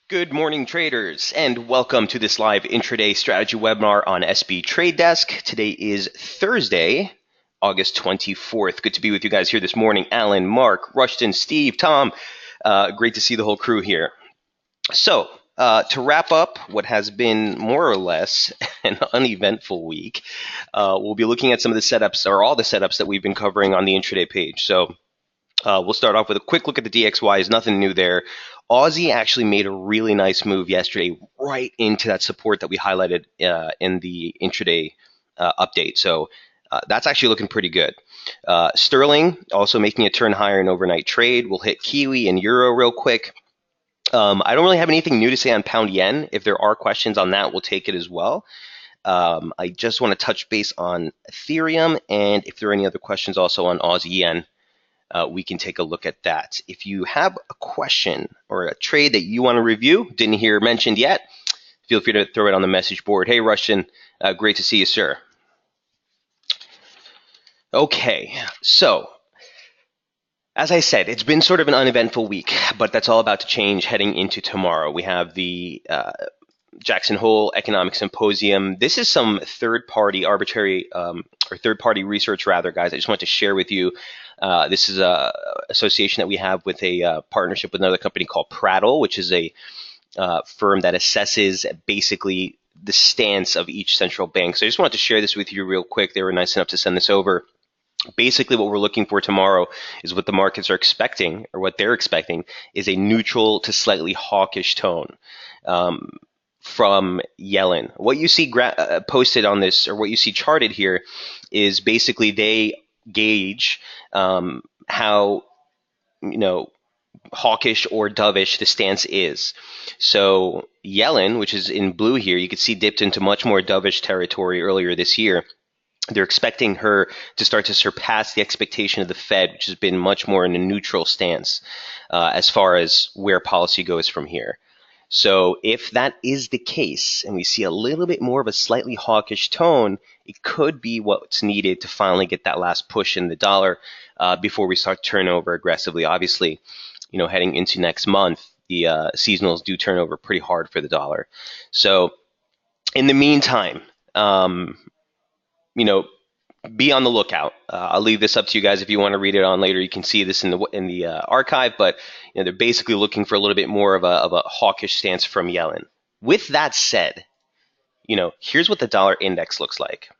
Good morning, traders, and welcome to this live intraday strategy webinar on SB Trade Desk. Today is Thursday, August 24th. Good to be with you guys here this morning. Alan, Mark, Rushton, Steve, Tom. Great to see the whole crew here. So, to wrap up what has been more or less an uneventful week, we'll be looking at some of the setups, or all the setups that we've been covering on the intraday page. So, we'll start off with a quick look at the DXYs. Nothing new there. Aussie actually made a really nice move yesterday right into that support that we highlighted in the intraday update. So that's actually looking pretty good. Sterling also making a turn higher in overnight trade. We'll hit Kiwi and Euro real quick. I don't really have anything new to say on pound yen. If there are questions on that, we'll take it as well. I just want to touch base on Ethereum, and if there are any other questions also on Aussie yen, we can take a look at that. If you have a question or a trade that you want to review, didn't hear mentioned yet, feel free to throw it on the message board. Hey, Rushton, great to see you, sir. Okay, so as I said, it's been sort of an uneventful week, but that's all about to change heading into tomorrow. We have the Jackson Hole Economic Symposium. This is some third-party arbitrary or third-party research, rather, guys. I just want to share with you. This is a association that we have with a partnership with another company called Prattle, which is a firm that assesses basically the stance of each central bank. So I just wanted to share this with you real quick. They were nice enough to send this over. Basically, what we're looking for tomorrow is what the markets are expecting, or what they're expecting, is a neutral to slightly hawkish tone. From Yellen. What you see posted on this, or what you see charted here, is basically they gauge how hawkish or dovish the stance is. So Yellen, which is in blue here, you can see dipped into much more dovish territory earlier this year. They're expecting her to start to surpass the expectation of the Fed, which has been much more in a neutral stance as far as where policy goes from here. So if that is the case, and we see a little bit more of a slightly hawkish tone, it could be what's needed to finally get that last push in the dollar before we start turnover aggressively. Obviously, heading into next month, the seasonals do turn over pretty hard for the dollar. So in the meantime, be on the lookout. I'll leave this up to you guys. If you want to read it on later, you can see this in the archive. But they're basically looking for a little bit more of a hawkish stance from Yellen. With that said, here's what the dollar index looks like.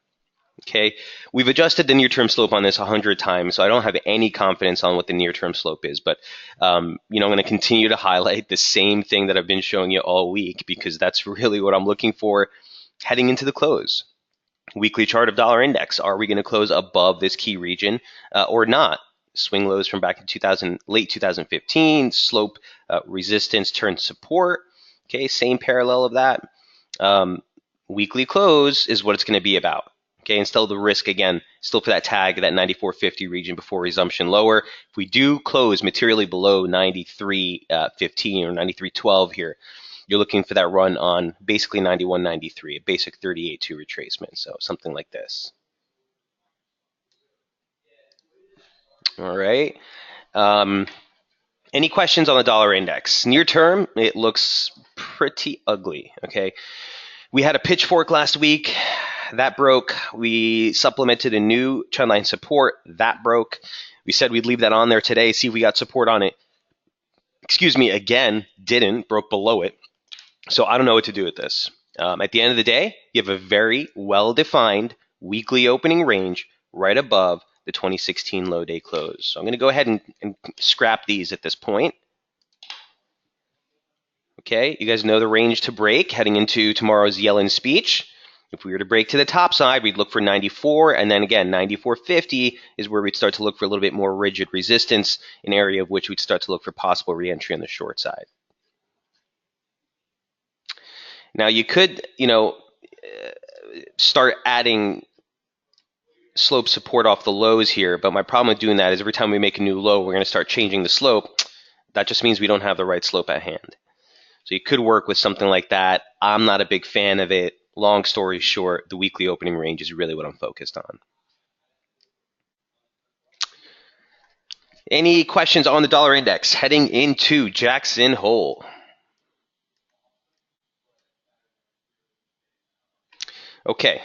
Okay, we've adjusted the near-term slope on this 100 times, so I don't have any confidence on what the near-term slope is. But I'm going to continue to highlight the same thing that I've been showing you all week, because that's really what I'm looking for heading into the close. Weekly chart of dollar index. Are we going to close above this key region or not? Swing lows from back in late 2015. Slope resistance turned support. Okay, same parallel of that. Weekly close is what it's going to be about. Okay, and still the risk, again, still for that tag, that 94.50 region before resumption lower. If we do close materially below 93.15 or 93.12 here, you're looking for that run on basically 91.93, a basic 38.2 retracement. So something like this. All right. Any questions on the dollar index? Near term, it looks pretty ugly. Okay. We had a pitchfork last week. That broke. We supplemented a new trendline support. That broke. We said we'd leave that on there today, see if we got support on it. Excuse me, again, didn't, broke below it. So I don't know what to do with this. At the end of the day, you have a very well-defined weekly opening range right above the 2016 low day close. So I'm going to go ahead and scrap these at this point. Okay, you guys know the range to break heading into tomorrow's Yellen speech. If we were to break to the top side, we'd look for 94, and then again, 94.50 is where we'd start to look for a little bit more rigid resistance, an area of which we'd start to look for possible reentry on the short side. Now you could, start adding slope support off the lows here, but my problem with doing that is every time we make a new low, we're going to start changing the slope. That just means we don't have the right slope at hand. So you could work with something like that. I'm not a big fan of it. Long story short, the weekly opening range is really what I'm focused on. Any questions on the dollar index heading into Jackson Hole? Okay,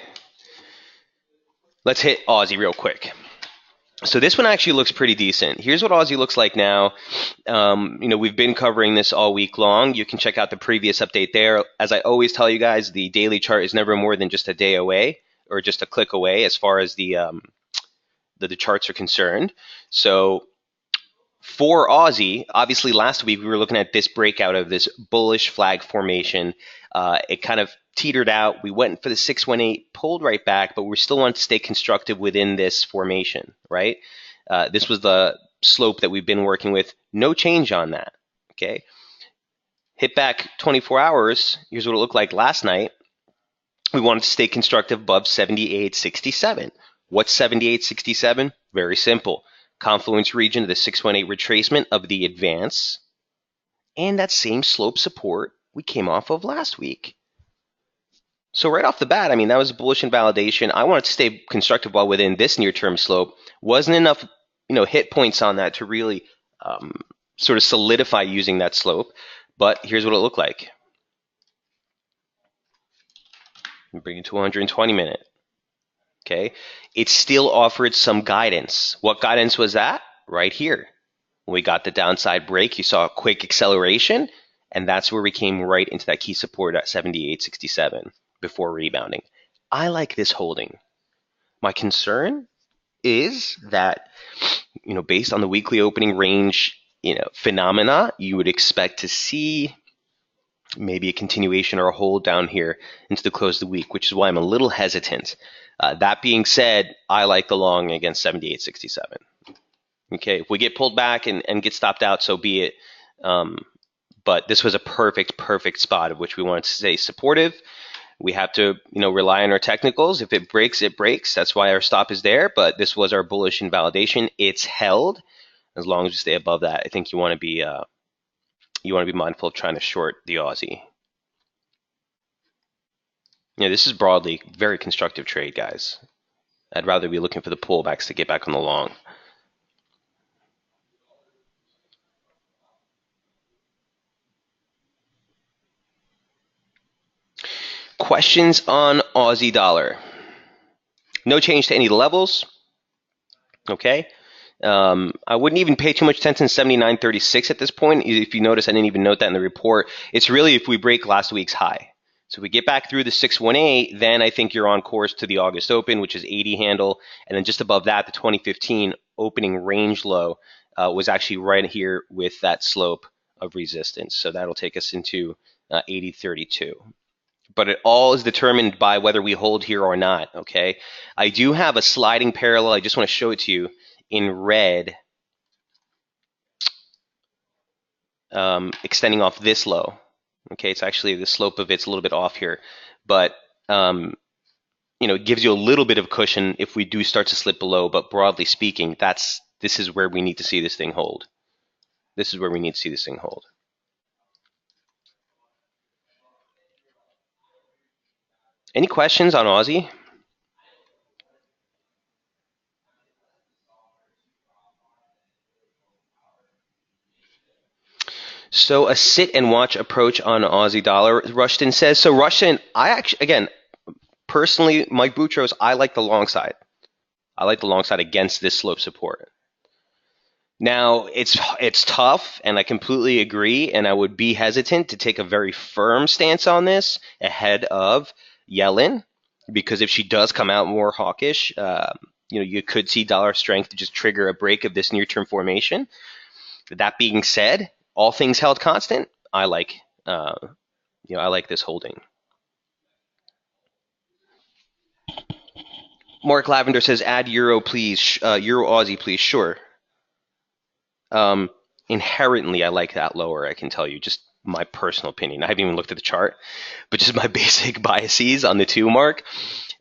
let's hit Aussie real quick. So this one actually looks pretty decent. Here's what Aussie looks like now. We've been covering this all week long. You can check out the previous update there. As I always tell you guys, the daily chart is never more than just a day away or just a click away as far as the charts are concerned. So for Aussie, obviously last week we were looking at this breakout of this bullish flag formation. It kind of teetered out. We went for the 618, pulled right back, but we still want to stay constructive within this formation, right? This was the slope that we've been working with. No change on that, okay? Hit back 24 hours. Here's what it looked like last night. We wanted to stay constructive above 78.67. What's 78.67? Very simple. Confluence region of the 618 retracement of the advance and that same slope support we came off of last week. So right off the bat, I mean, that was a bullish invalidation. I wanted to stay constructive while within this near-term slope. Wasn't enough, hit points on that to really sort of solidify using that slope. But here's what it looked like. Bring it to 120 minute. Okay, it still offered some guidance. What guidance was that? Right here. When we got the downside break, you saw a quick acceleration, and that's where we came right into that key support at 78.67 before rebounding. I like this holding. My concern is that, based on the weekly opening range, phenomena, you would expect to see maybe a continuation or a hold down here into the close of the week, which is why I'm a little hesitant. That being said, I like the long against 78.67. Okay, if we get pulled back and get stopped out, so be it. But this was a perfect spot of which we want to stay supportive. We have to, rely on our technicals. If it breaks, it breaks. That's why our stop is there. But this was our bullish invalidation. It's held. As long as we stay above that, I think you want to be mindful of trying to short the Aussie. This is broadly very constructive trade, guys. I'd rather be looking for the pullbacks to get back on the long. Questions on Aussie dollar. No change to any levels. Okay. I wouldn't even pay too much attention to 79.36 at this point. If you notice, I didn't even note that in the report. It's really if we break last week's high. So if we get back through the 618, then I think you're on course to the August open, which is 80 handle. And then just above that, the 2015 opening range low was actually right here with that slope of resistance. So that'll take us into 80.32. But it all is determined by whether we hold here or not, okay? I do have a sliding parallel. I just want to show it to you in red, extending off this low. Okay, it's actually the slope of it's a little bit off here, but it gives you a little bit of cushion if we do start to slip below. But broadly speaking, this is where we need to see this thing hold. This is where we need to see this thing hold. Any questions on Aussie? So a sit and watch approach on Aussie dollar, Rushton says. So Rushton, I actually, again, personally, Mike Boutros, I like the long side. I like the long side against this slope support. Now, it's tough, and I completely agree, and I would be hesitant to take a very firm stance on this ahead of Yellen, because if she does come out more hawkish, you could see dollar strength to just trigger a break of this near-term formation. That being said, all things held constant, I like this holding. Mark Lavender says, add euro, please. Euro Aussie, please. Sure. Inherently, I like that lower, I can tell you. Just my personal opinion. I haven't even looked at the chart, but just my basic biases on the 2 mark.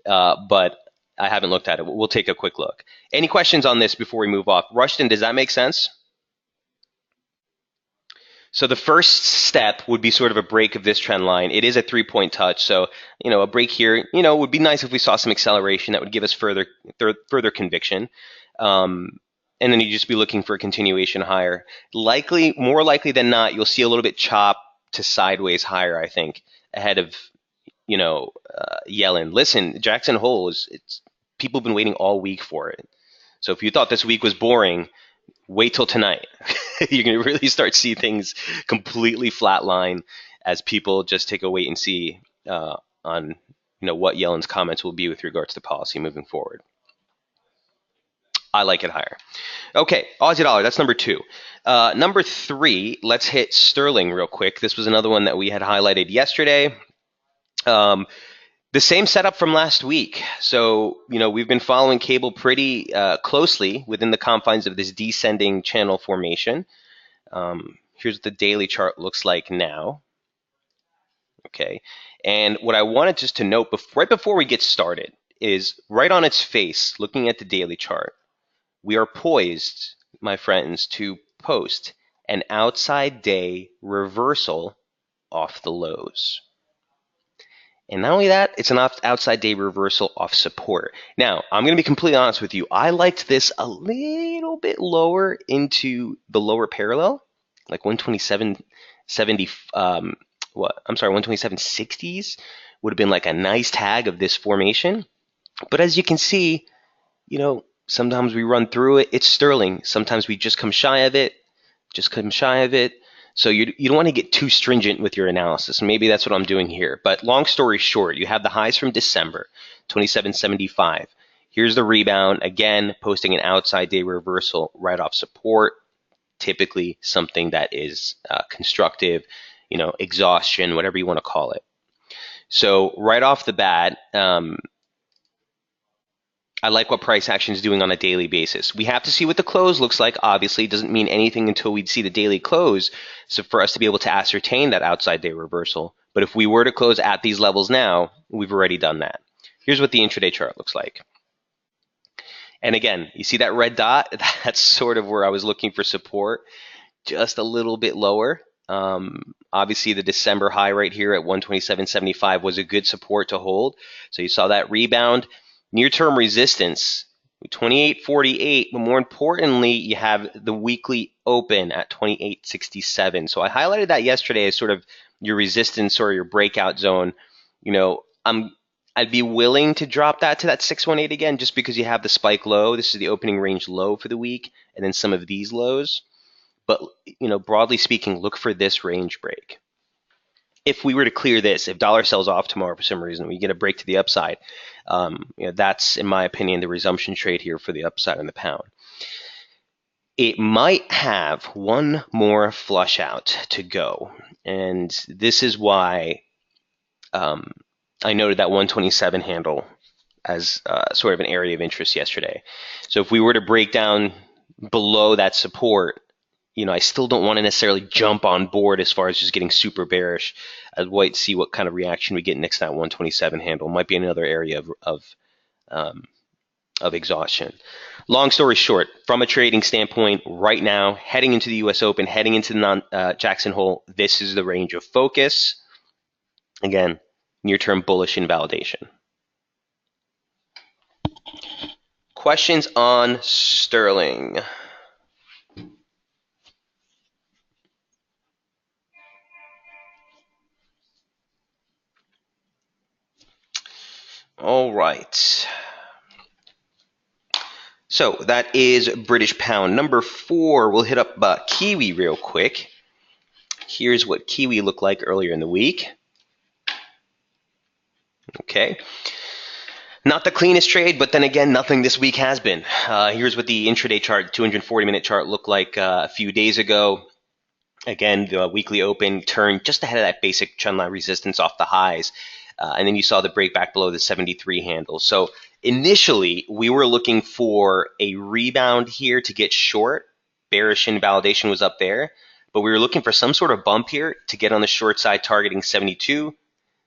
But I haven't looked at it. We'll take a quick look. Any questions on this before we move off? Rushton, does that make sense? So the first step would be sort of a break of this trend line. It is a 3-point touch, so a break here, would be nice if we saw some acceleration that would give us further conviction. And then you'd just be looking for a continuation higher. More likely than not, you'll see a little bit chop to sideways higher, I think, ahead of Yellen. Listen, Jackson Hole it's people have been waiting all week for it. So if you thought this week was boring, wait till tonight. You're going to really start to see things completely flatline as people just take a wait and see on what Yellen's comments will be with regards to policy moving forward. I like it higher. Okay, Aussie dollar, that's number 2. Number 3, let's hit sterling real quick. This was another one that we had highlighted yesterday. The same setup from last week. So, we've been following cable pretty closely within the confines of this descending channel formation. Here's what the daily chart looks like now. Okay, and what I wanted just to note right before we get started is right on its face, looking at the daily chart, we are poised, my friends, to post an outside day reversal off the lows. And not only that, it's an outside day reversal off support. Now, I'm going to be completely honest with you. I liked this a little bit lower into the lower parallel, like 127.70. 127.60s would have been like a nice tag of this formation. But as you can see, sometimes we run through it. It's sterling. Sometimes we just come shy of it. So you don't want to get too stringent with your analysis. Maybe that's what I'm doing here. But long story short, you have the highs from December, 27.75. Here's the rebound. Again, posting an outside day reversal right off support. Typically something that is constructive, exhaustion, whatever you want to call it. So right off the bat, I like what price action is doing on a daily basis. We have to see what the close looks like. Obviously, it doesn't mean anything until we see the daily close. So for us to be able to ascertain that outside day reversal. But if we were to close at these levels now, we've already done that. Here's what the intraday chart looks like. And again, you see that red dot? That's sort of where I was looking for support, just a little bit lower. Obviously, the December high right here at 127.75 was a good support to hold. So you saw that rebound. Near-term resistance, 28.48, but more importantly, you have the weekly open at 28.67. So I highlighted that yesterday as sort of your resistance or your breakout zone. I'd be willing to drop that to that 618 again, just because you have the spike low. This is the opening range low for the week, and then some of these lows. But broadly speaking, look for this range break. If we were to clear this, if dollar sells off tomorrow for some reason, we get a break to the upside. That's, in my opinion, the resumption trade here for the upside on the pound. It might have one more flush out to go, and this is why I noted that 127 handle as sort of an area of interest yesterday. So if we were to break down below that support, I still don't want to necessarily jump on board as far as just getting super bearish. I'd wait to see what kind of reaction we get next to that 127 handle. Might be another area of exhaustion. Long story short, from a trading standpoint, right now, heading into the U.S. Open, heading into the Jackson Hole, this is the range of focus. Again, near-term bullish invalidation. Questions on sterling? All right. So that is British pound. Number 4, we'll hit up Kiwi real quick. Here's what Kiwi looked like earlier in the week. Okay. Not the cleanest trade, but then again, nothing this week has been. Here's what the intraday chart, 240-minute chart looked like a few days ago. Again, the weekly open turned just ahead of that basic trendline resistance off the highs. And then you saw the break back below the 73 handle. So initially, we were looking for a rebound here to get short. Bearish invalidation was up there. But we were looking for some sort of bump here to get on the short side, targeting 72,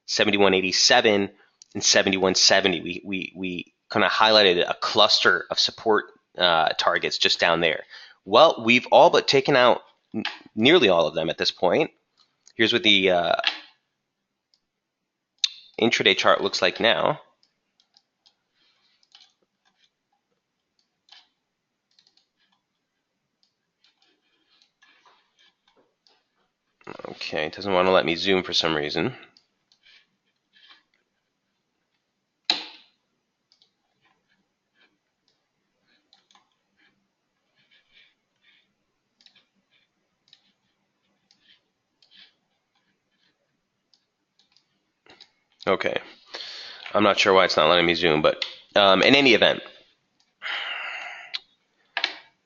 71.87, and 71.70. We kind of highlighted a cluster of support targets just down there. Well, we've all but taken out nearly all of them at this point. Here's what the intraday chart looks like now. Okay, it doesn't want to let me zoom for some reason. Okay. I'm not sure why it's not letting me zoom, but in any event,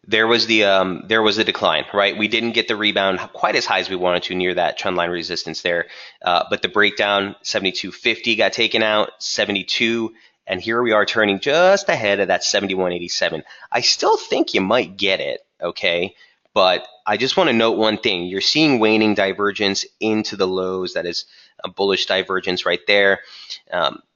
there was the decline, right? We didn't get the rebound quite as high as we wanted to near that trend line resistance there, but the breakdown 72.50 got taken out, 72, and here we are turning just ahead of that 71.87. I still think you might get it, okay? But I just want to note one thing. You're seeing waning divergence into the lows. That is a bullish divergence right there.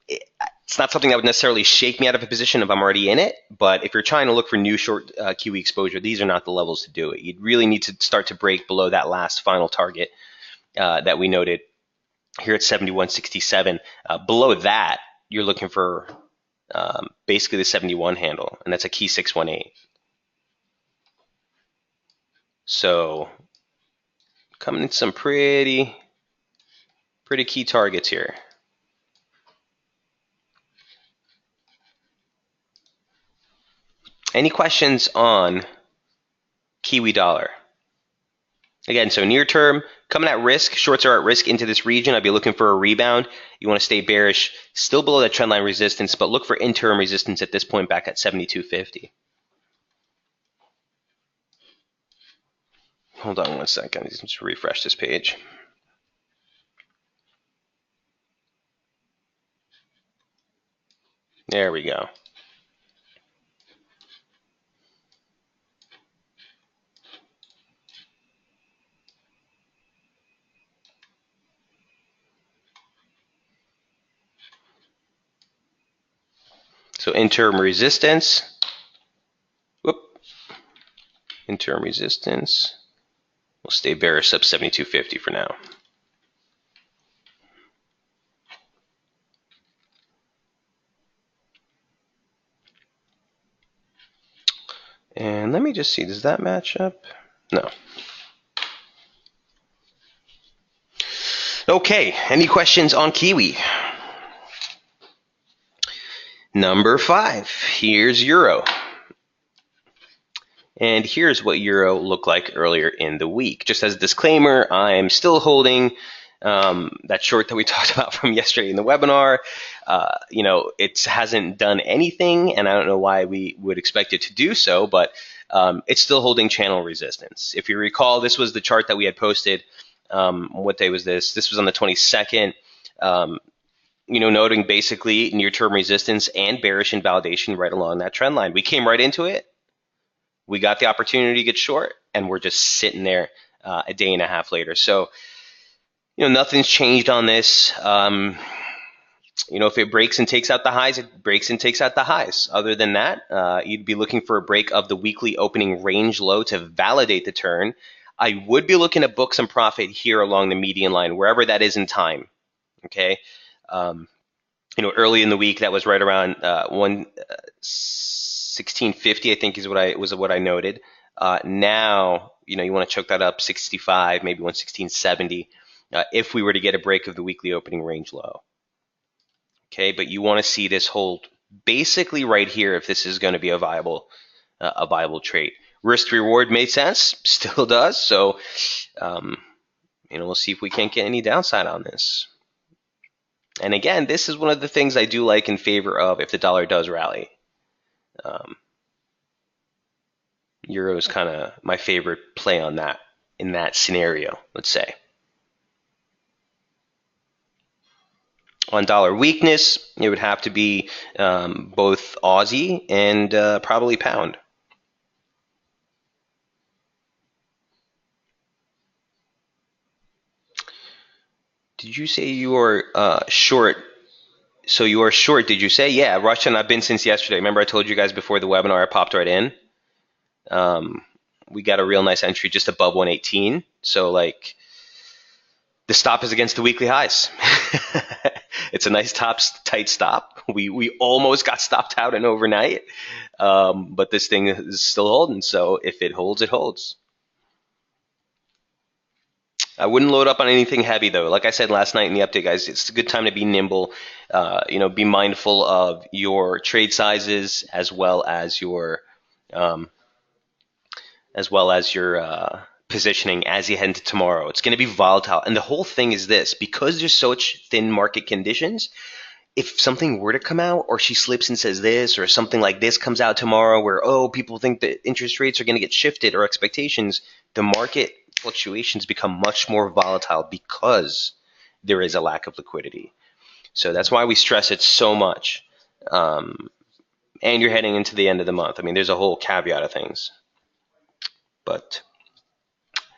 It's not something that would necessarily shake me out of a position if I'm already in it, but if you're trying to look for new short QE exposure, these are not the levels to do it. You'd really need to start to break below that last final target that we noted here at 71.67. Below that, you're looking for basically the 71 handle, and that's a key 618. So coming in some pretty key targets here. Any questions on Kiwi dollar? Again, so near term, coming at risk, shorts are at risk into this region. I'd be looking for a rebound. You want to stay bearish, still below that trendline resistance, but look for interim resistance at this point back at 72.50. Hold on one second. Let's refresh this page. There we go. So interim resistance. Whoop. Interim resistance. We'll stay bearish sub 72.50 for now. And let me just see, does that match up? No. Okay, any questions on Kiwi? Number 5, here's Euro. And here's what Euro looked like earlier in the week. Just as a disclaimer, I'm still holding that short that we talked about from yesterday in the webinar. It hasn't done anything, and I don't know why we would expect it to do so, but it's still holding channel resistance. If you recall, this was the chart that we had posted. What day was this? This was on the 22nd. Noting basically near-term resistance and bearish invalidation right along that trend line. We came right into it. We got the opportunity to get short, and we're just sitting there a day and a half later. So, nothing's changed on this. If it breaks and takes out the highs, it breaks and takes out the highs. Other than that, you'd be looking for a break of the weekly opening range low to validate the turn. I would be looking to book some profit here along the median line, wherever that is in time. Okay. Early in the week, that was right around 1650, I think was what I noted. Now, you want to choke that up 65, maybe 11670, if we were to get a break of the weekly opening range low. Okay, but you want to see this hold basically right here if this is going to be a viable trade. Risk to reward made sense, still does. So, we'll see if we can't get any downside on this. And again, this is one of the things I do like in favor of if the dollar does rally. Euro is kind of my favorite play on that in that scenario, let's say. On dollar weakness, it would have to be both Aussie and probably pound. Did you say you are short? So you are short, did you say? Yeah, Russian, I've been since yesterday. Remember I told you guys before the webinar, I popped right in. We got a real nice entry just above 118. So the stop is against the weekly highs. It's a nice tight stop. We almost got stopped out in overnight, but this thing is still holding. So if it holds, it holds. I wouldn't load up on anything heavy though. Like I said last night in the update, guys, it's a good time to be nimble. Be mindful of your trade sizes as well as your positioning as you head into tomorrow. It's going to be volatile. And the whole thing is this, because there's such thin market conditions, if something were to come out or she slips and says this or something like this comes out tomorrow where, oh, people think that interest rates are going to get shifted or expectations, the market fluctuations become much more volatile because there is a lack of liquidity. So that's why we stress it so much. And you're heading into the end of the month. I mean, there's a whole caveat of things. But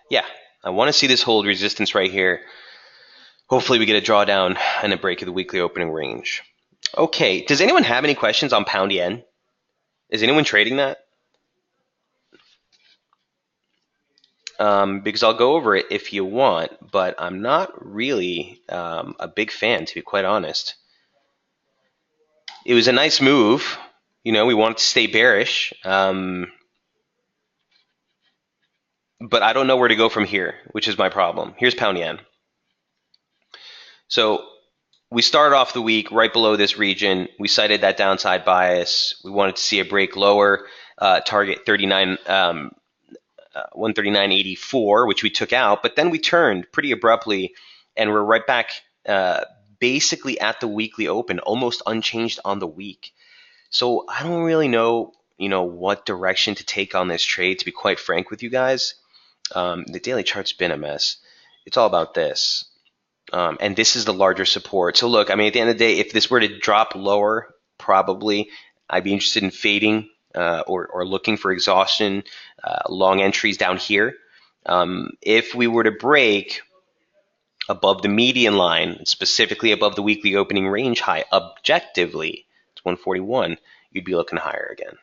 yeah, I want to see this hold resistance right here. Hopefully we get a drawdown and a break of the weekly opening range. Okay, does anyone have any questions on pound yen? Is anyone trading that? Because I'll go over it if you want, but I'm not really a big fan, to be quite honest. It was a nice move. You know, we wanted to stay bearish, but I don't know where to go from here, which is my problem. Here's pound yen. So we started off the week right below this region. We cited that downside bias. We wanted to see a break lower, target 139.84, which we took out, but then we turned pretty abruptly, and we're right back basically at the weekly open, almost unchanged on the week. So I don't really know, what direction to take on this trade, to be quite frank with you guys. The daily chart's been a mess. It's all about this. And this is the larger support. So look, I mean, at the end of the day, if this were to drop lower, probably I'd be interested in fading or looking for exhaustion, long entries down here. If we were to break above the median line, specifically above the weekly opening range high, objectively, it's 141, you'd be looking higher again.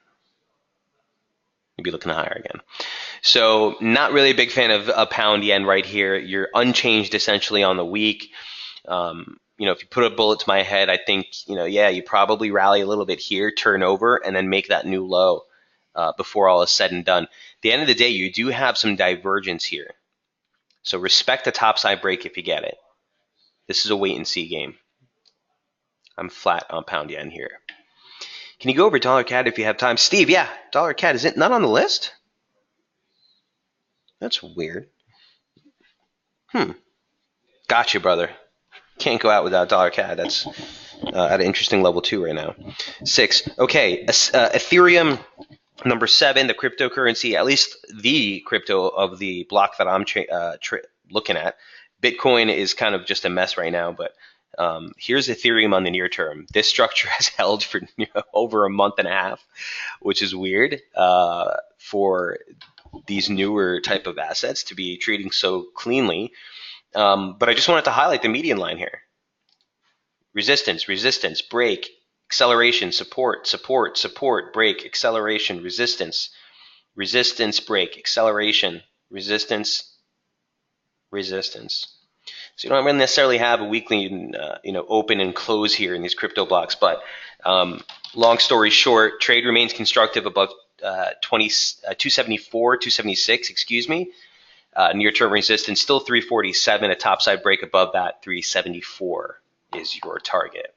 So not really a big fan of a pound yen right here. You're unchanged essentially on the week. If you put a bullet to my head, I think, you probably rally a little bit here, turn over, and then make that new low before all is said and done. At the end of the day, you do have some divergence here. So respect the topside break if you get it. This is a wait and see game. I'm flat on pound yen here. Can you go over dollar CAD if you have time? Steve, yeah, dollar CAD, is it not on the list? That's weird. Gotcha, brother. Can't go out without dollar CAD. That's at an interesting level too right now. 6. Okay, Ethereum, number 7, the cryptocurrency, at least the crypto of the block that I'm looking at. Bitcoin is kind of just a mess right now, but here's Ethereum on the near term. This structure has held for over a month and a half, which is weird for these newer type of assets to be trading so cleanly. But I just wanted to highlight the median line here. Resistance, break, acceleration, support, break, acceleration, resistance, break, acceleration, resistance. So you don't necessarily have a weekly, open and close here in these crypto blocks. But long story short, trade remains constructive above 274, 276, excuse me. Near-term resistance still 347. A topside break above that 374 is your target.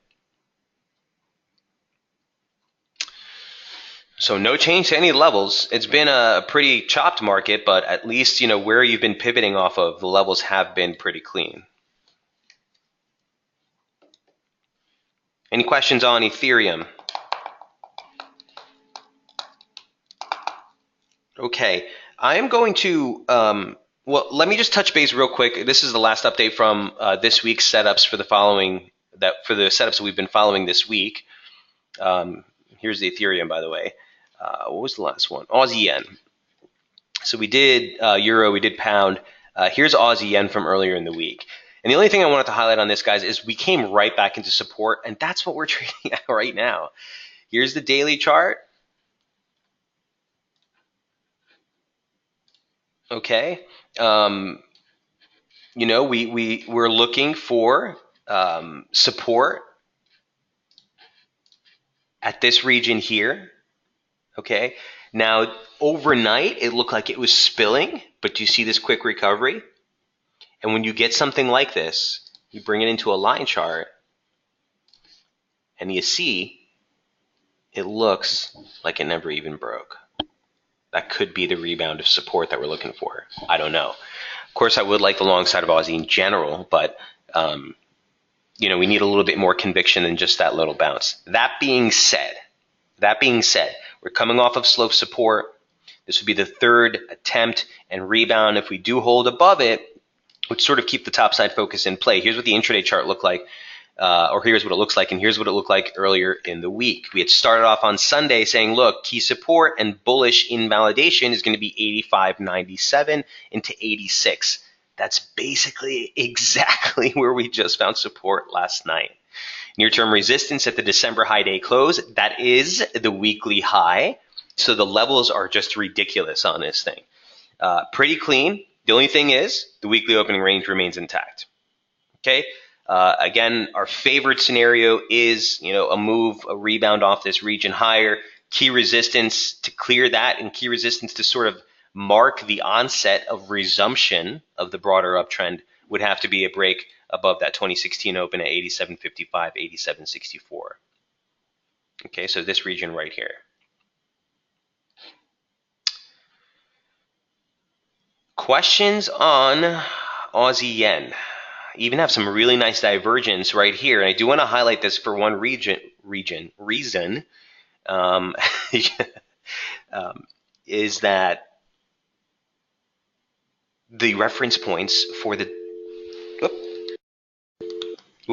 So no change to any levels. It's been a pretty chopped market, but at least where you've been pivoting off of, the levels have been pretty clean. Any questions on Ethereum? Okay, I am going to let me just touch base real quick. This is the last update from this week's setups for the setups that we've been following this week. Here's the Ethereum, by the way. What was the last one? Aussie yen. So we did euro, we did pound. Here's Aussie yen from earlier in the week. And the only thing I wanted to highlight on this, guys, is we came right back into support, and that's what we're trading at right now. Here's the daily chart. Okay. We're looking for support at this region here. Okay. Now, overnight, it looked like it was spilling, but do you see this quick recovery? And when you get something like this, you bring it into a line chart, and you see it looks like it never even broke. That could be the rebound of support that we're looking for. I don't know. Of course, I would like the long side of Aussie in general, but we need a little bit more conviction than just that little bounce. That being said, we're coming off of slow support. This would be the third attempt and rebound. If we do hold above it, would sort of keep the top side focus in play. Here's what the intraday chart looked like, or here's what it looks like, and here's what it looked like earlier in the week. We had started off on Sunday saying, look, key support and bullish invalidation is going to be 85.97 into 86. That's basically exactly where we just found support last night. Near-term resistance at the December high day close, that is the weekly high. So the levels are just ridiculous on this thing. Pretty clean. The only thing is the weekly opening range remains intact. Okay. Again, our favorite scenario is, a rebound off this region higher. Key resistance to clear that, and key resistance to sort of mark the onset of resumption of the broader uptrend would have to be a break above that 2016 open at 87.55, 87.64. Okay, so this region right here. Questions on Aussie yen. Even have some really nice divergence right here. And I do want to highlight this for one reason, is that the reference points for the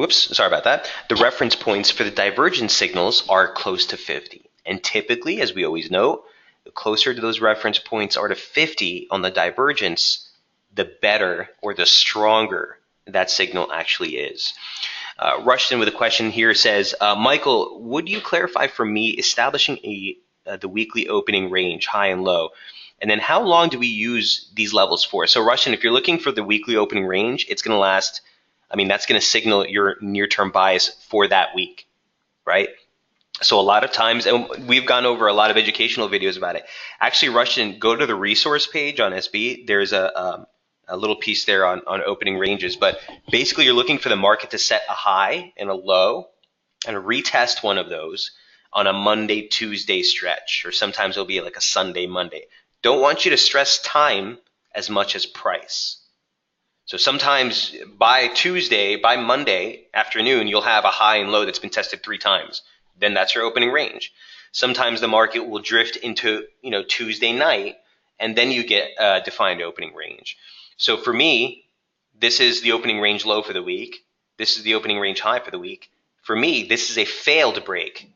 sorry about that. The reference points for the divergence signals are close to 50. And typically, as we always know, the closer to those reference points are to 50 on the divergence, the better or the stronger that signal actually is. Rushton with a question here says, Michael, would you clarify for me establishing the weekly opening range, high and low? And then how long do we use these levels for? So Rushton, if you're looking for the weekly opening range, it's going to last, that's going to signal your near-term bias for that week, right? So a lot of times, and we've gone over a lot of educational videos about it. Actually, Rushton, go to the resource page on SB. There's a little piece there on opening ranges. But basically, you're looking for the market to set a high and a low and retest one of those on a Monday, Tuesday stretch, or sometimes it'll be like a Sunday, Monday. Don't want you to stress time as much as price. So sometimes by Tuesday, by Monday afternoon, you'll have a high and low that's been tested 3 times. Then that's your opening range. Sometimes the market will drift into, Tuesday night, and then you get a defined opening range. So for me, this is the opening range low for the week. This is the opening range high for the week. For me, this is a failed break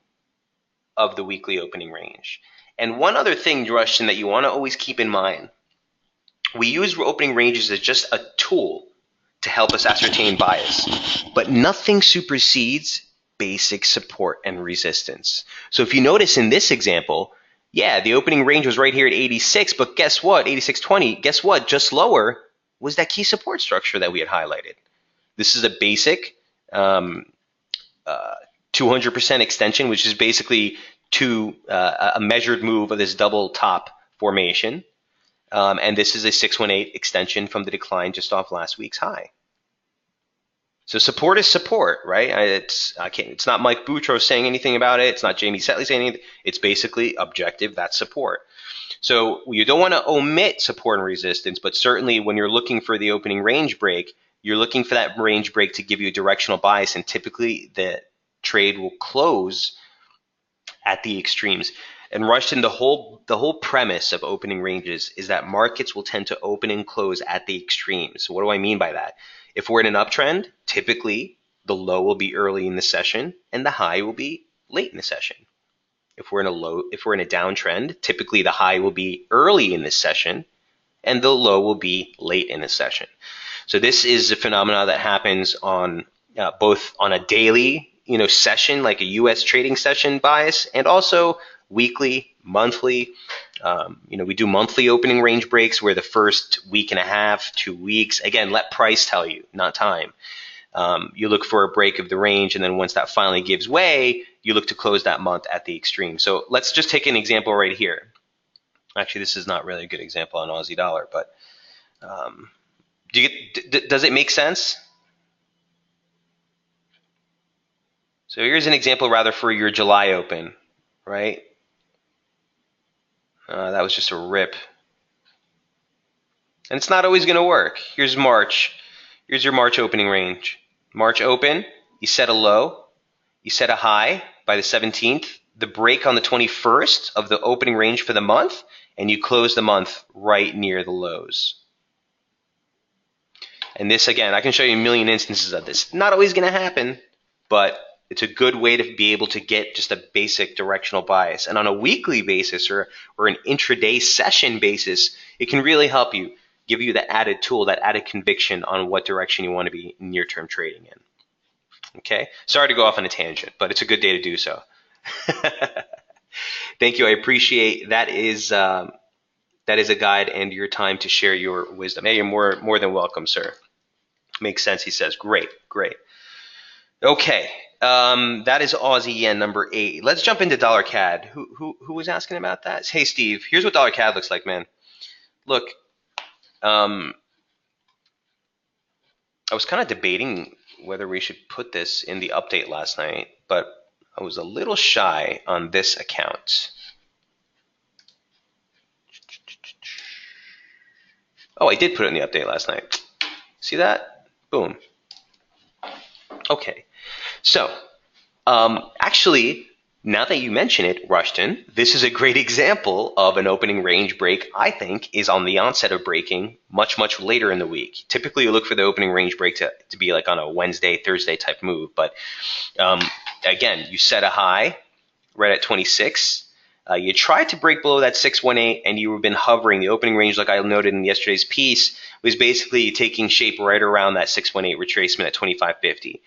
of the weekly opening range. And one other thing, Rushton, that you want to always keep in mind, we use opening ranges as just a tool to help us ascertain bias, but nothing supersedes basic support and resistance. So if you notice in this example, yeah, the opening range was right here at 86, but guess what? 86.20, guess what? Just lower was that key support structure that we had highlighted. This is a basic 200% extension, which is basically a measured move of this double top formation. And this is a 618 extension from the decline just off last week's high. So support is support, right? It's not Mike Boutros saying anything about it. It's not Jamie Setley saying anything. It's basically objective. That's support. So you don't want to omit support and resistance, but certainly when you're looking for the opening range break, you're looking for that range break to give you a directional bias, and typically the trade will close at the extremes. And Rushton, the whole premise of opening ranges is that markets will tend to open and close at the extremes. So what do I mean by that? If we're in an uptrend, typically the low will be early in the session and the high will be late in the session. If we're in a downtrend, typically the high will be early in the session and the low will be late in the session. So this is a phenomenon that happens on both on a daily, session, like a U.S. trading session bias, and also weekly, monthly. We do monthly opening range breaks where the first week and a half, 2 weeks, again, let price tell you, not time. You look for a break of the range, and then once that finally gives way, you look to close that month at the extreme. So let's just take an example right here. Actually, this is not really a good example on Aussie dollar, but does it make sense? So here's an example rather for your July open, right? That was just a rip. And it's not always going to work. Here's March. Here's your March opening range. March open, you set a low, you set a high by the 17th, the break on the 21st of the opening range for the month, and you close the month right near the lows. And this, again, I can show you a million instances of this. Not always going to happen, but it's a good way to be able to get just a basic directional bias. And on a weekly basis or an intraday session basis, it can really help you, give you that added tool, that added conviction on what direction you want to be near-term trading in. Okay, sorry to go off on a tangent, but it's a good day to do so. Thank you. I appreciate that is a guide and your time to share your wisdom. Hey, you're more than welcome, sir. Makes sense, he says. Great, great. Okay, that is Aussie yen number 8. Let's jump into dollar CAD. Who was asking about that? Hey, Steve, here's what dollar CAD looks like, man. Look, I was kind of debating whether we should put this in the update last night, but I was a little shy on this account. Oh, I did put it in the update last night. See that? Boom. Okay. So, actually, now that you mention it, Rushton, this is a great example of an opening range break, I think, is on the onset of breaking much, much later in the week. Typically, you look for the opening range break to be like on a Wednesday, Thursday type move. But again, you set a high right at 26. You tried to break below that 618, and you've been hovering. The opening range, like I noted in yesterday's piece, was basically taking shape right around that 618 retracement at 2550.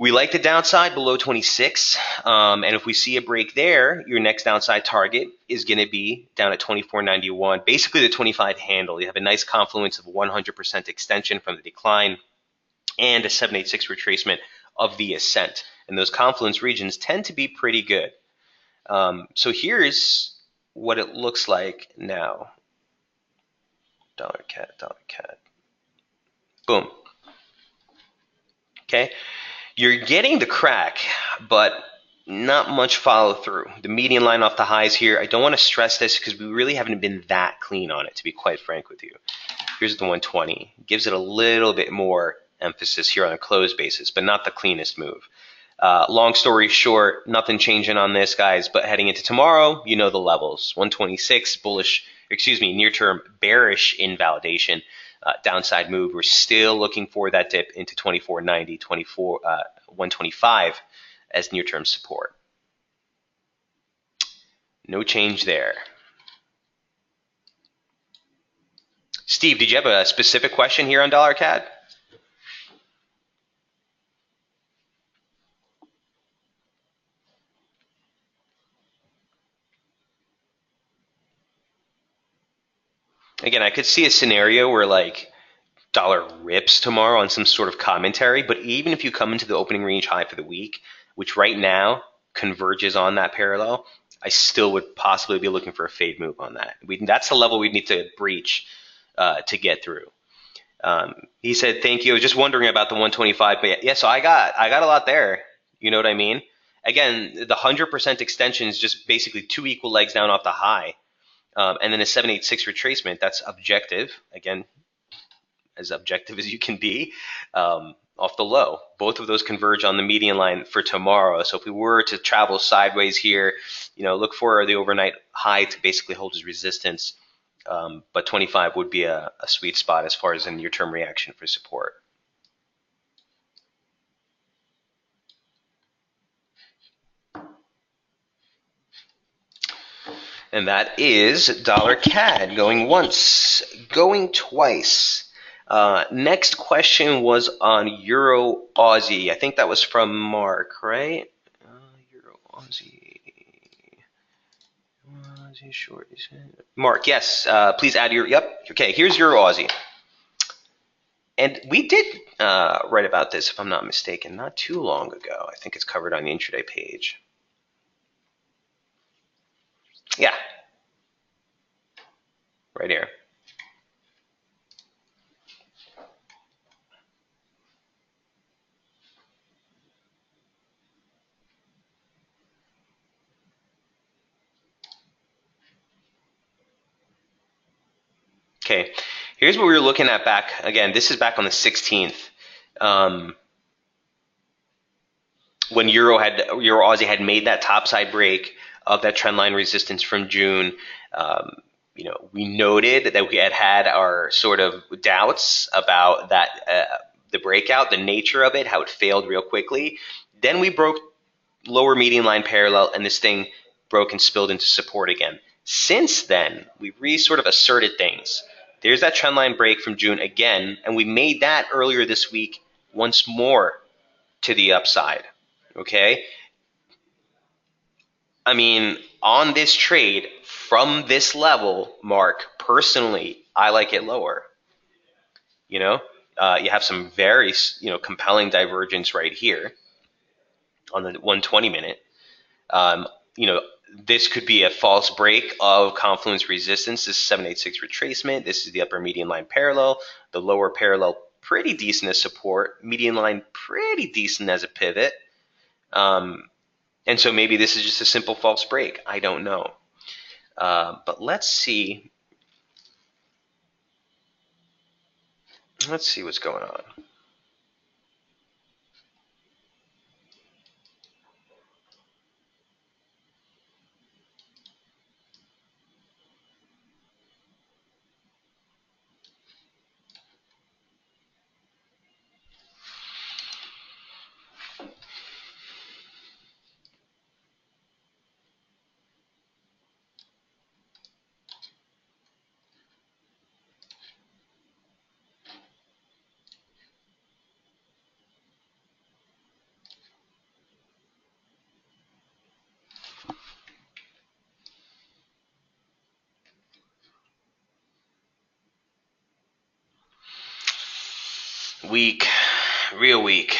We like the downside below 26, and if we see a break there, your next downside target is going to be down at 2491, basically the 25 handle. You have a nice confluence of 100% extension from the decline and a 786 retracement of the ascent. And those confluence regions tend to be pretty good. So here's what it looks like now. Dollar CAD. Boom. Okay. You're getting the crack, but not much follow through. The median line off the highs here, I don't want to stress this because we really haven't been that clean on it, to be quite frank with you. Here's the 120. Gives it a little bit more emphasis here on a close basis, but not the cleanest move. Long story short, nothing changing on this, guys, but heading into tomorrow, you know the levels. 126, bullish, near-term bearish invalidation. Downside move. We're still looking for that dip into 2490, 125 as near-term support. No change there. Steve, did you have a specific question here on dollar CAD? Again, I could see a scenario where like dollar rips tomorrow on some sort of commentary, but even if you come into the opening range high for the week, which right now converges on that parallel, I still would possibly be looking for a fade move on that. That's the level we need to breach to get through. He said, thank you. I was just wondering about the 125, but yeah, so I got a lot there. You know what I mean? Again, the 100% extension is just basically two equal legs down off the high. And then a 786 retracement, that's objective. Again, as objective as you can be, off the low. Both of those converge on the median line for tomorrow. So if we were to travel sideways here, look for the overnight high to basically hold as resistance. But 25 would be a sweet spot as far as a near-term reaction for support. And that is dollar CAD going once, going twice. Next question was on Euro Aussie. I think that was from Mark, right? Euro Aussie. Aussie short. Mark, yes. Please add your. Yep. Okay. Here's Euro Aussie. And we did write about this, if I'm not mistaken, not too long ago. I think it's covered on the Intraday page. Yeah. Right here. Okay, here's what we were looking at back again. This is back on the 16th, when Euro Aussie had made that topside break of that trend line resistance from June. We noted that we had our sort of doubts about that, the breakout, the nature of it, how it failed real quickly. Then we broke lower median line parallel, and this thing broke and spilled into support again. Since then, we sort of asserted things. There's that trend line break from June again, and we made that earlier this week once more to the upside. Okay? I mean, on this trade from this level, Mark, personally, I like it lower. You have some very compelling divergence right here on the 120 minute. Um, you know, this could be a false break of confluence resistance. This is 786 retracement. This is the upper median line parallel. The lower parallel, pretty decent as support. Median line, pretty decent as a pivot. And so maybe this is just a simple false break. I don't know. But let's see. Let's see what's going on. Weak, real weak.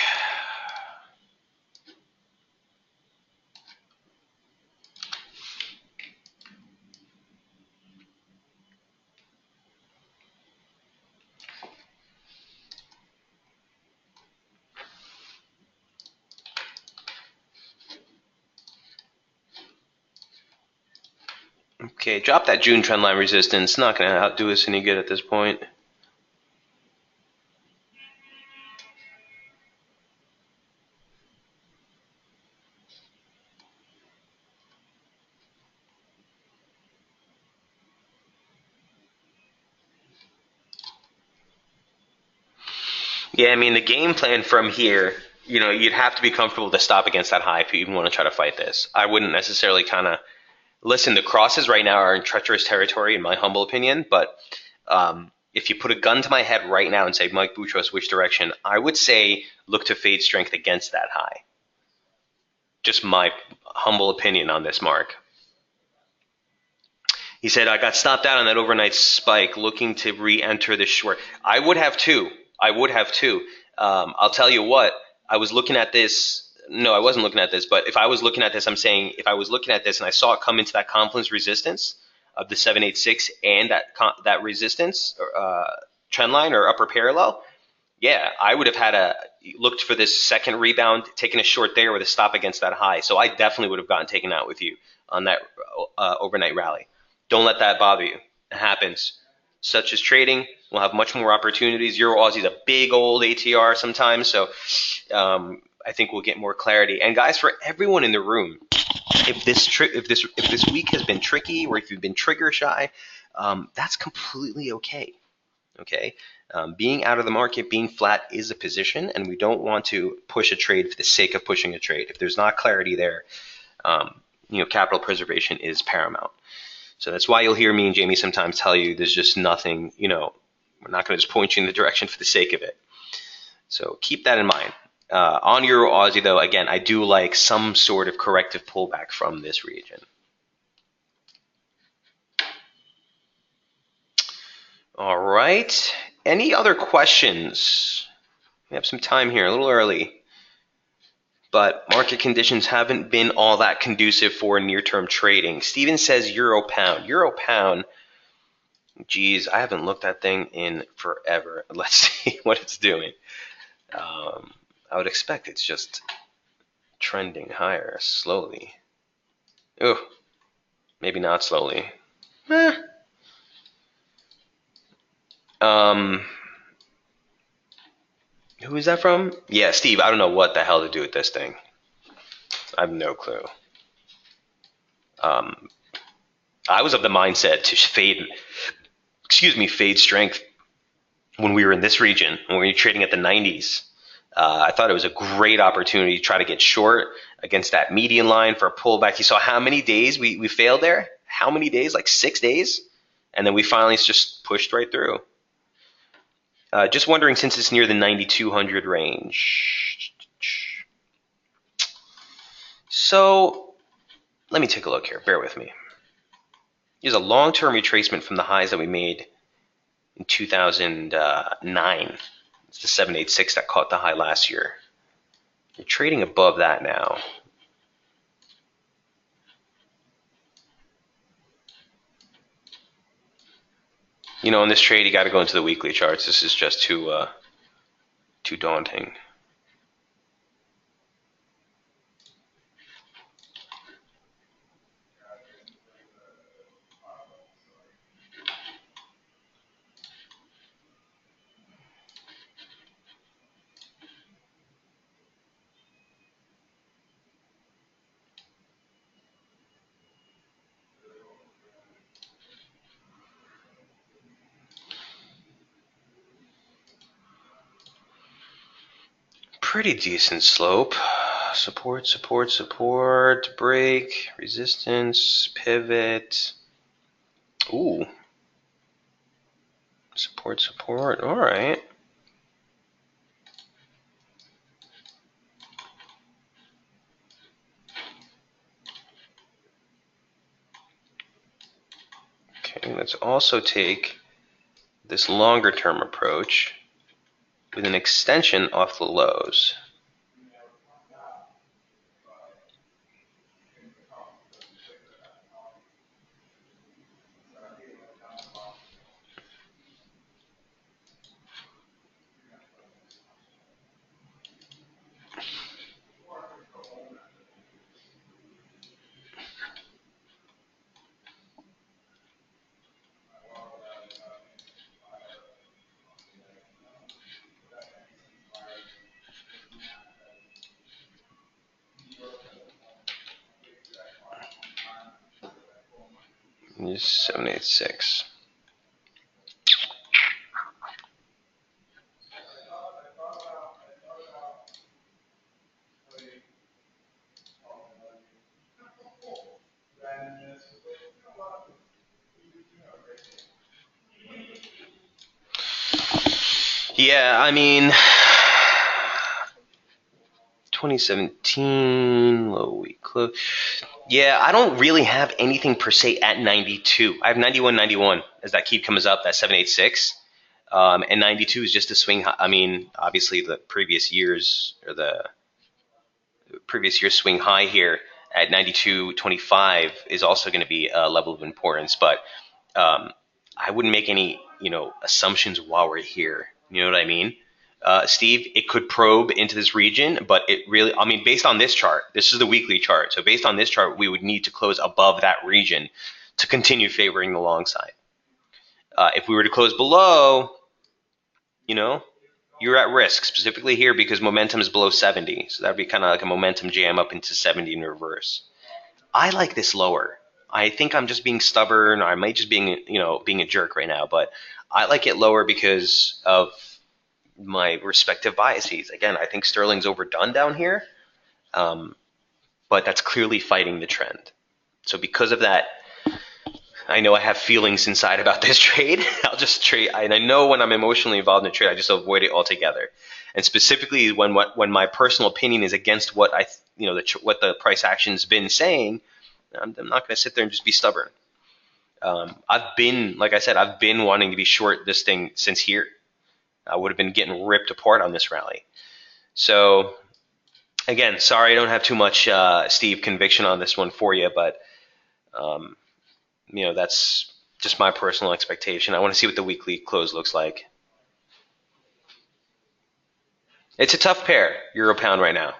Okay, drop that June trendline resistance. Not going to outdo us any good at this point. Yeah, I mean, the game plan from here, you'd have to be comfortable to stop against that high if you even want to try to fight this. I wouldn't necessarily listen, the crosses right now are in treacherous territory, in my humble opinion, but if you put a gun to my head right now and say, Mike Boutros, which direction, I would say look to fade strength against that high. Just my humble opinion on this, Mark. He said, I got stopped out on that overnight spike looking to re-enter the short. I would have too. I'll tell you what, I was looking at this. No, I wasn't looking at this, but if I was looking at this, I'm saying if I was looking at this and I saw it come into that confluence resistance of the 786 and that resistance trend line or upper parallel, yeah, I would have looked for this second rebound, taken a short there with a stop against that high. So I definitely would have gotten taken out with you on that overnight rally. Don't let that bother you. It happens. Such as trading, we'll have much more opportunities. Euro Aussie is a big old ATR sometimes, so I think we'll get more clarity. And guys, for everyone in the room, if this week has been tricky or if you've been trigger shy, that's completely okay. Okay, being out of the market, being flat is a position, and we don't want to push a trade for the sake of pushing a trade. If there's not clarity there, capital preservation is paramount. So that's why you'll hear me and Jamie sometimes tell you there's just nothing, we're not going to just point you in the direction for the sake of it. So keep that in mind. On Euro Aussie, though, again, I do like some sort of corrective pullback from this region. All right. Any other questions? We have some time here, a little early. But market conditions haven't been all that conducive for near-term trading. Steven says Euro Pound. Euro Pound, geez, I haven't looked at that thing in forever. Let's see what it's doing. I would expect it's just trending higher slowly. Oh, maybe not slowly. Um, who is that from? Yeah, Steve. I don't know what the hell to do with this thing. I have no clue. Um, I was of the mindset to fade strength when we were in this region, when we were trading at the 90s. I thought it was a great opportunity to try to get short against that median line for a pullback. You saw how many days we failed there? How many days? Like 6 days? And then we finally just pushed right through. Just wondering, since it's near the 9,200 range. So let me take a look here. Bear with me. Here's a long-term retracement from the highs that we made in 2009. It's the 786 that caught the high last year. You're trading above that now. You know, in this trade, you got to go into the weekly charts. This is just too daunting. Pretty decent slope. Support, support, support, break, resistance, pivot. Ooh. Support, support. All right. Okay, let's also take this longer term approach with an extension off the lows. Here's 786. Yeah, I mean, 2017 low week close. Yeah, I don't really have anything per se at 92. I have 91, 91 as that keep comes up, that 786. And 92 is just a swing. I mean, obviously the previous years or the previous year's swing high here at 92.25 is also going to be a level of importance. But I wouldn't make any assumptions while we're here. You know what I mean? Steve, it could probe into this region, but it really, I mean, based on this chart, this is the weekly chart. So based on this chart, we would need to close above that region to continue favoring the long side. If we were to close below, you're at risk, specifically here because momentum is below 70. So that would be kind of like a momentum jam up into 70 in reverse. I like this lower. I think I'm just being stubborn, or I might just being a jerk right now, but I like it lower because of my respective biases. Again, I think sterling's overdone down here, but that's clearly fighting the trend. So because of that, I know I have feelings inside about this trade. I'll just trade, and I know when I'm emotionally involved in a trade, I just avoid it altogether. And specifically when my personal opinion is against what what the price action's been saying, I'm not going to sit there and just be stubborn. I've been, like I said, I've been wanting to be short this thing since here. I would have been getting ripped apart on this rally. So again, sorry I don't have too much, Steve, conviction on this one for you, but that's just my personal expectation. I want to see what the weekly close looks like. It's a tough pair, euro pound right now.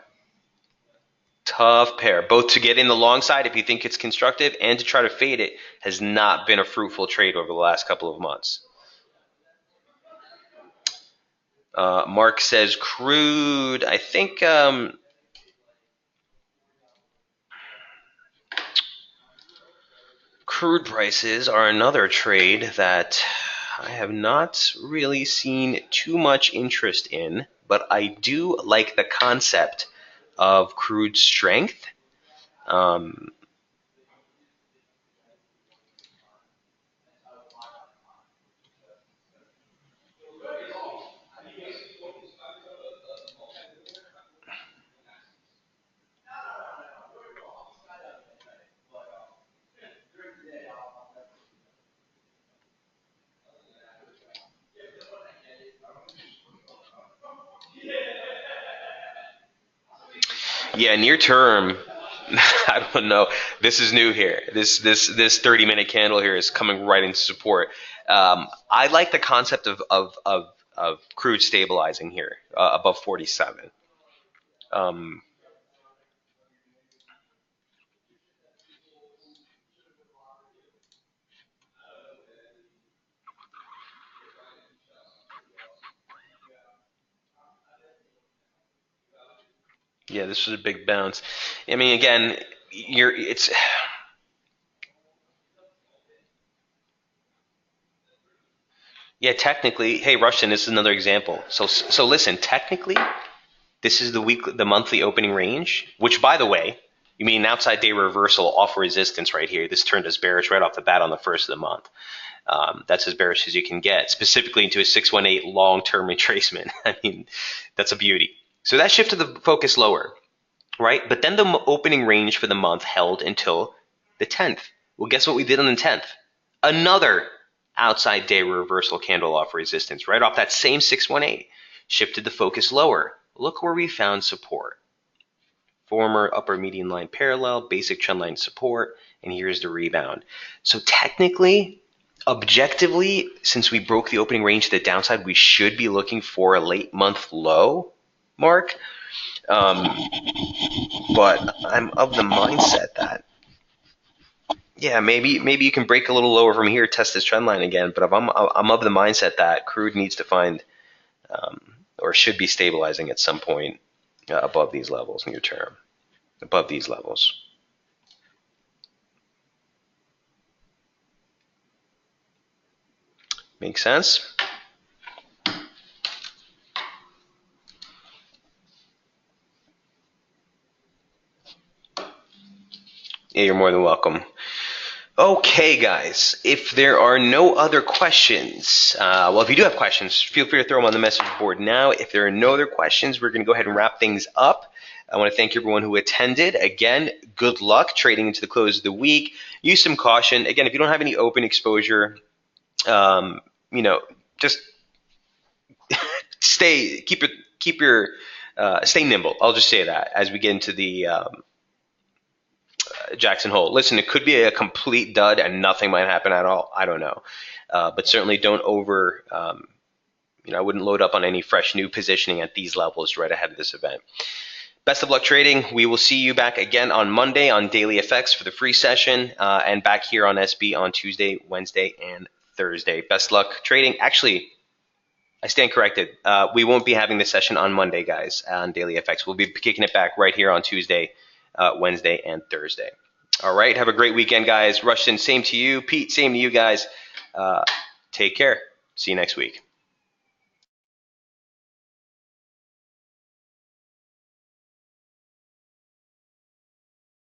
Tough pair, both to get in the long side if you think it's constructive and to try to fade it has not been a fruitful trade over the last couple of months. Mark says crude. I think crude prices are another trade that I have not really seen too much interest in, but I do like the concept of crude strength. Um, yeah, near term, I don't know. This is new here. This 30-minute candle here is coming right into support. I like the concept of crude stabilizing here above 47. Um, yeah, this was a big bounce. I mean, again, it's yeah. Technically, hey, Rushton, this is another example. So listen. Technically, this is the monthly opening range. Which, by the way, you mean an outside day reversal off resistance right here. This turned us bearish right off the bat on the first of the month. That's as bearish as you can get, specifically into a 618 long-term retracement. I mean, that's a beauty. So that shifted the focus lower, right? But then the opening range for the month held until the 10th. Well, guess what we did on the 10th? Another outside day reversal candle off resistance, right off that same 618. Shifted the focus lower. Look where we found support. Former upper median line parallel, basic trend line support, and here's the rebound. So technically, objectively, since we broke the opening range to the downside, we should be looking for a late month low, Mark. But I'm of the mindset that, yeah, maybe you can break a little lower from here, test this trend line again. But I'm of the mindset that crude needs to find or should be stabilizing at some point above these levels near term, above these levels. Make sense? Yeah, you're more than welcome. Okay, guys, if there are no other questions, well, if you do have questions, feel free to throw them on the message board now. If there are no other questions, we're going to go ahead and wrap things up. I want to thank everyone who attended. Again, good luck trading into the close of the week. Use some caution. Again, if you don't have any open exposure, just stay nimble. I'll just say that as we get into the Jackson Hole. Listen, it could be a complete dud and nothing might happen at all. I don't know. But certainly don't I wouldn't load up on any fresh new positioning at these levels right ahead of this event. Best of luck trading. We will see you back again on Monday on Daily FX for the free session and back here on SB on Tuesday, Wednesday, and Thursday. Best luck trading. Actually, I stand corrected. We won't be having this session on Monday, guys, on Daily FX. We'll be kicking it back right here on Tuesday, Wednesday, and Thursday. All right. Have a great weekend, guys. Rushton, same to you. Pete, same to you guys. Take care. See you next week.